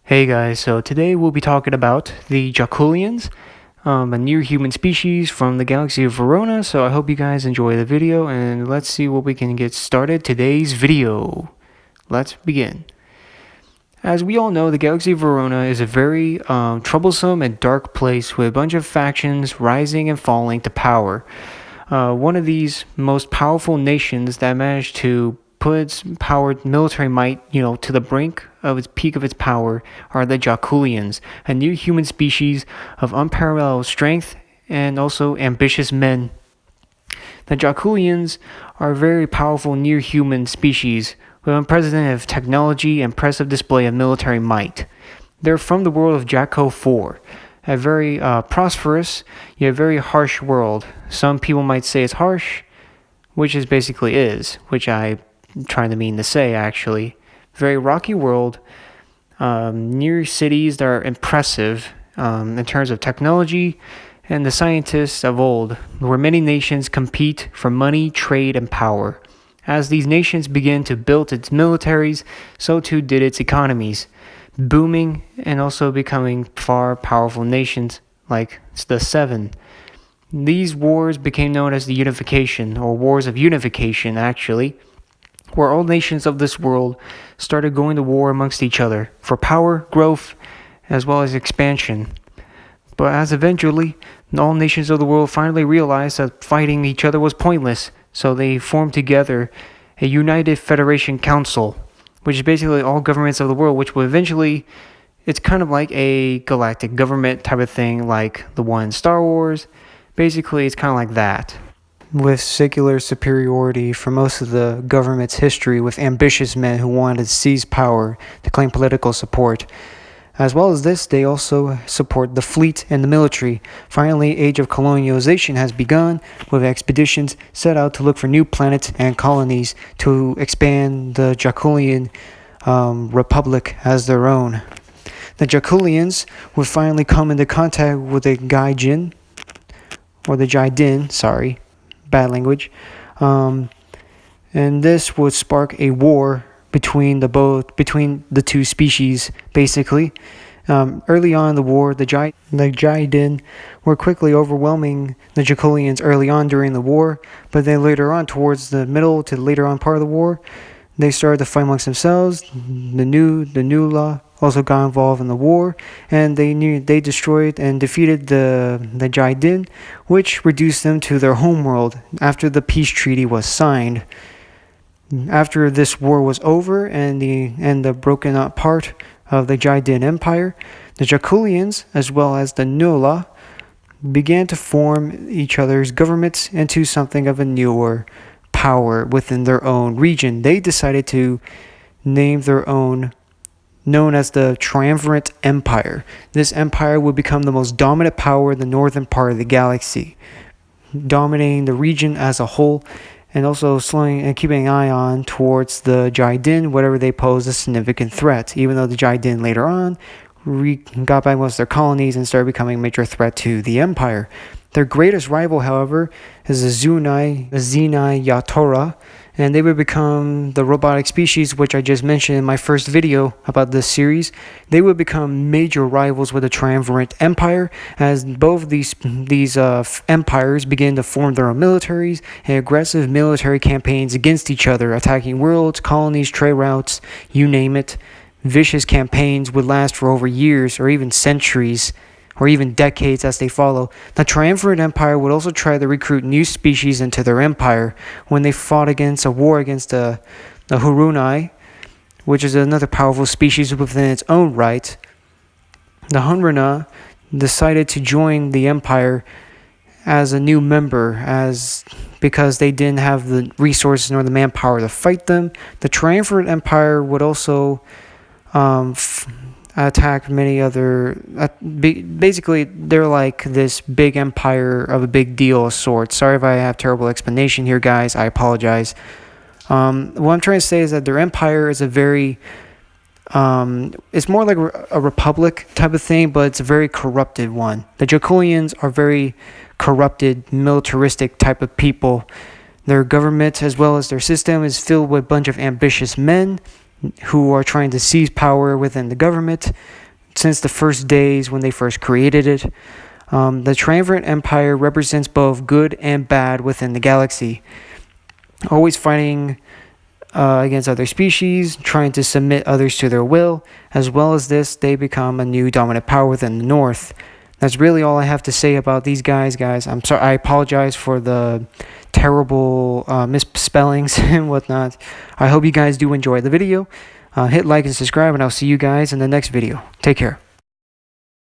Hey guys, so today we'll be talking about the Jakulians, a near-human species from the galaxy of Verona. So I hope you guys enjoy the video, and let's see what we can get started today's video. Let's begin. As we all know, the galaxy of Verona is a very troublesome and dark place with a bunch of factions rising and falling to power. One of these most powerful nations that managed to put its military might, to the brink of its peak of its power are the Jakulians, a new human species of unparalleled strength and also ambitious men. The Jakulians are a very powerful near-human species with unprecedented technology and impressive display of military might. They're from the world of Jako 4, a very prosperous yet very harsh world. Some people might say it's harsh, which is basically is, which I'm trying to mean to say actually. Very rocky world, near cities that are impressive in terms of technology and the scientists of old, where many nations compete for money, trade, and power. As these nations began to build its militaries, so too did its economies, booming and also becoming far powerful nations like the Seven. These wars became known as the Unification, or Wars of Unification actually, where all nations of this world started going to war amongst each other for power, growth, as well as expansion. But as eventually, all nations of the world finally realized that fighting each other was pointless, so they formed together a United Federation Council, which is basically all governments of the world, which will eventually, it's kind of like a galactic government type of thing, like the one in Star Wars. Basically, it's kind of like that, with secular superiority for most of the government's history, with ambitious men who wanted to seize power to claim political support. As well as this, they also support the fleet and the military. Finally, age of colonialization has begun, with expeditions set out to look for new planets and colonies to expand the Jakulian republic as their own. The Jakulians would finally come into contact with the Gaijin, or the Jaidin, sorry, bad language, and this would spark a war between the two species, basically. Early on in the war, the Jaidin were quickly overwhelming the Jakulians early on during the war, but then later on, towards the middle to later on part of the war, they started to fight amongst themselves. The Nula also got involved in the war, and they destroyed and defeated the Jaidin, which reduced them to their homeworld after the peace treaty was signed. After this war was over and the broken up part of the Jaidin Empire, the Jakulians, as well as the Nula, began to form each other's governments into something of a newer power within their own region. They decided to name their own, known as the Triumvirate Empire. This empire would become the most dominant power in the northern part of the galaxy, dominating the region as a whole, and also slowing and keeping an eye on towards the Jaidin whenever they pose a significant threat, even though the Jaidin later on got back most of their colonies and started becoming a major threat to the empire. Their greatest rival, however, is the Zunai Yatora, and they would become the robotic species, which I just mentioned in my first video about this series. They would become major rivals with the Triumvirate Empire, as both these empires begin to form their own militaries and aggressive military campaigns against each other, attacking worlds, colonies, trade routes, you name it. Vicious campaigns would last for over years or even centuries, or even decades as they follow. The Triumvirate Empire would also try to recruit new species into their empire when they fought against a war against the Hurunai, which is another powerful species within its own right. The Hunrana decided to join the empire as a new member, because they didn't have the resources nor the manpower to fight them. The Triumvirate Empire would also attack many other. Basically, they're like this big empire of a big deal of sorts. Sorry if I have terrible explanation here, guys. I apologize. What I'm trying to say is that their empire is a very, it's more like a republic type of thing, but it's a very corrupted one. The Jakulians are very corrupted, militaristic type of people. Their government, as well as their system, is filled with a bunch of ambitious men who are trying to seize power within the government since the first days when they first created it. The Triumvirate Empire represents both good and bad within the galaxy, always fighting against other species, trying to submit others to their will. As well as this, they become a new dominant power within the North. That's really all I have to say about these guys. I'm sorry. I apologize for the terrible misspellings and whatnot. I hope you guys do enjoy the video. Hit like and subscribe, and I'll see you guys in the next video. Take care.